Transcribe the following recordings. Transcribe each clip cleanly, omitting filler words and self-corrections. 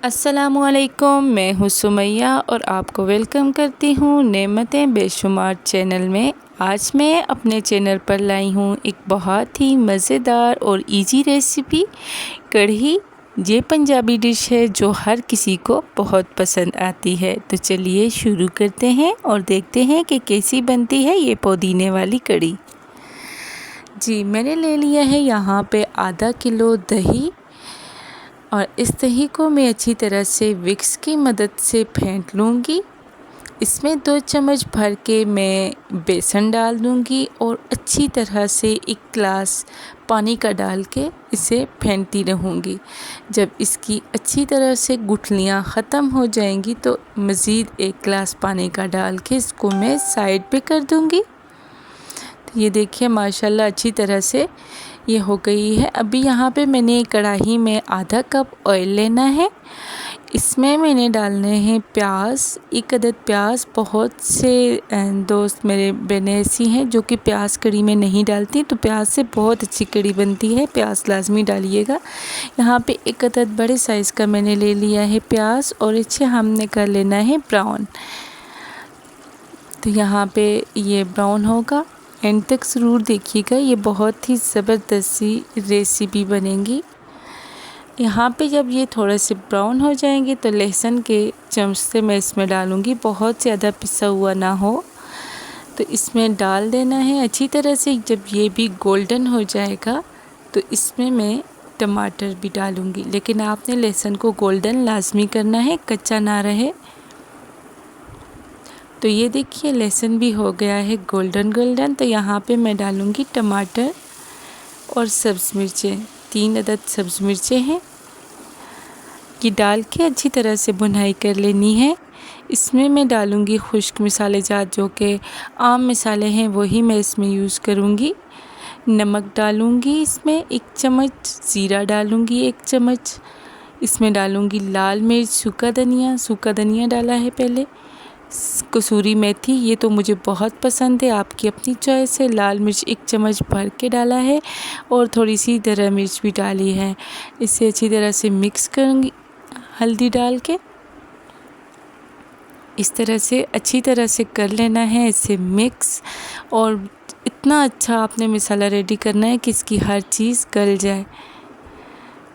अस्सलामुअलैकुम, मैं हूँ सुमैया और आपको वेलकम करती हूँ नेमतें बेशुमार चैनल में। आज मैं अपने चैनल पर लाई हूँ एक बहुत ही मज़ेदार और इजी रेसिपी कढ़ी। ये पंजाबी डिश है जो हर किसी को बहुत पसंद आती है। तो चलिए शुरू करते हैं और देखते हैं कि कैसी बनती है ये पुदीने वाली कढ़ी। जी, मैंने ले लिया है यहाँ पे आधा किलो दही और इस दही को मैं अच्छी तरह से विक्स की मदद से फेंट लूँगी। इसमें 2 चम्मच भर के मैं बेसन डाल दूँगी और अच्छी तरह से 1 गिलास पानी का डाल के इसे फेंटती रहूँगी। जब इसकी अच्छी तरह से गुठलियाँ ख़त्म हो जाएंगी तो मज़ीद 1 गिलास पानी का डाल के इसको मैं साइड पे कर दूँगी। तो ये देखिए माशाल्लाह अच्छी तरह से ये हो गई है। अभी यहाँ पे मैंने कढ़ाई में आधा कप ऑयल लेना है। इसमें मैंने डालने हैं प्याज, 1 अदद प्याज। बहुत से दोस्त मेरे बहनें ऐसी हैं जो कि प्याज कढ़ी में नहीं डालती, तो प्याज से बहुत अच्छी कढ़ी बनती है, प्याज लाजमी डालिएगा। यहाँ पे 1 अदद बड़े साइज़ का मैंने ले लिया है प्याज और इसे हमने कर लेना है ब्राउन। तो यहाँ पे ये ब्राउन होगा, एंड तक ज़रूर देखिएगा, ये बहुत ही ज़बरदस्त सी रेसिपी बनेगी। यहाँ पे जब ये थोड़े से ब्राउन हो जाएंगे तो लहसुन के चम्मच से मैं इसमें डालूँगी, बहुत ज़्यादा पिसा हुआ ना हो। तो इसमें डाल देना है अच्छी तरह से। जब ये भी गोल्डन हो जाएगा तो इसमें मैं टमाटर भी डालूँगी, लेकिन आपने लहसुन को गोल्डन लाजमी करना है, कच्चा ना रहे। तो ये देखिए लहसुन भी हो गया है गोल्डन। तो यहाँ पे मैं डालूँगी टमाटर और सब्ज़ मिर्चें, 3 अदद सब्ज़ मिर्चें हैं। ये डाल के अच्छी तरह से भुनाई कर लेनी है। इसमें मैं डालूँगी खुश्क मसाले जात, जो कि आम मसाले हैं वही मैं इसमें यूज़ करूँगी। नमक डालूँगी इसमें 1 चम्मच, ज़ीरा डालूँगी 1 चम्मच। इसमें डालूँगी लाल मिर्च, सूखा धनिया डाला है पहले, कसूरी मेथी, ये तो मुझे बहुत पसंद है, आपकी अपनी चॉइस है। लाल मिर्च 1 चम्मच भर के डाला है और थोड़ी सी हरी मिर्च भी डाली है। इसे अच्छी तरह से मिक्स करूँगी हल्दी डाल के। इस तरह से अच्छी तरह से कर लेना है इसे मिक्स, और इतना अच्छा आपने मसाला रेडी करना है कि इसकी हर चीज़ गल जाए।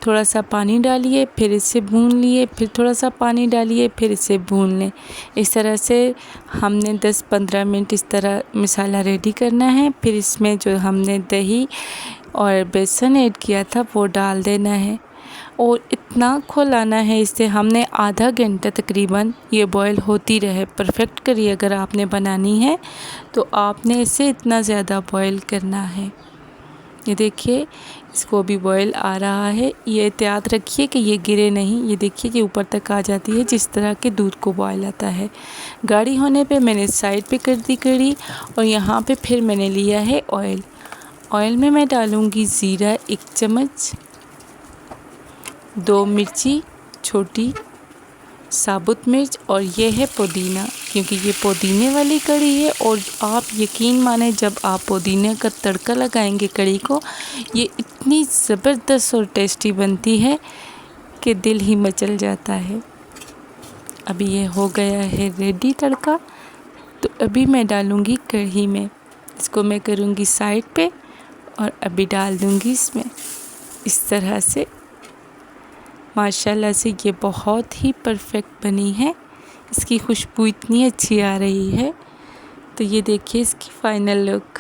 थोड़ा सा पानी डालिए, फिर इसे भून लिए, फिर थोड़ा सा पानी डालिए, फिर इसे भून लें। इस तरह से हमने 10-15 मिनट इस तरह मसाला रेडी करना है। फिर इसमें जो हमने दही और बेसन ऐड किया था वो डाल देना है और इतना खौलाना है इसे। हमने आधा घंटा तकरीबन ये बॉयल होती रहे। परफेक्ट करिए अगर आपने बनानी है तो आपने इसे इतना ज़्यादा बॉयल करना है। ये देखिए इसको भी बॉयल आ रहा है। ये एहतियात रखिए कि ये गिरे नहीं। ये देखिए कि ऊपर तक आ जाती है जिस तरह के दूध को बॉयल आता है। गाढ़ी होने पे मैंने साइड पे कर दी कढ़ी और यहाँ पे फिर मैंने लिया है ऑयल। ऑयल में मैं डालूँगी ज़ीरा 1 चम्मच, 2 मिर्ची छोटी, साबुत मिर्च, और ये है पुदीना, क्योंकि ये पुदीने वाली कढ़ी है। और आप यकीन माने जब आप पुदीने का तड़का लगाएंगे कढ़ी को, ये इतनी ज़बरदस्त और टेस्टी बनती है कि दिल ही मचल जाता है। अभी ये हो गया है रेडी तड़का, तो अभी मैं डालूँगी कढ़ी में। इसको मैं करूँगी साइड पे और अभी डाल दूँगी इसमें। इस तरह से माशाल्लाह से ये बहुत ही परफेक्ट बनी है। इसकी खुशबू इतनी अच्छी आ रही है। तो ये देखिए इसकी फ़ाइनल लुक।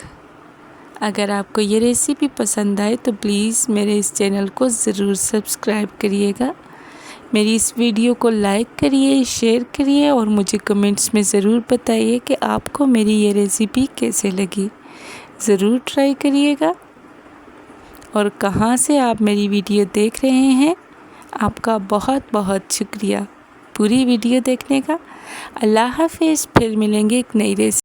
अगर आपको ये रेसिपी पसंद आए तो प्लीज़ मेरे इस चैनल को ज़रूर सब्सक्राइब करिएगा। मेरी इस वीडियो को लाइक करिए, शेयर करिए और मुझे कमेंट्स में ज़रूर बताइए कि आपको मेरी ये रेसिपी कैसे लगी। ज़रूर ट्राई करिएगा। और कहाँ से आप मेरी वीडियो देख रहे हैं, आपका बहुत बहुत शुक्रिया पूरी वीडियो देखने का। अल्लाह हाफ़िज़। फिर मिलेंगे एक नई रेसिपी।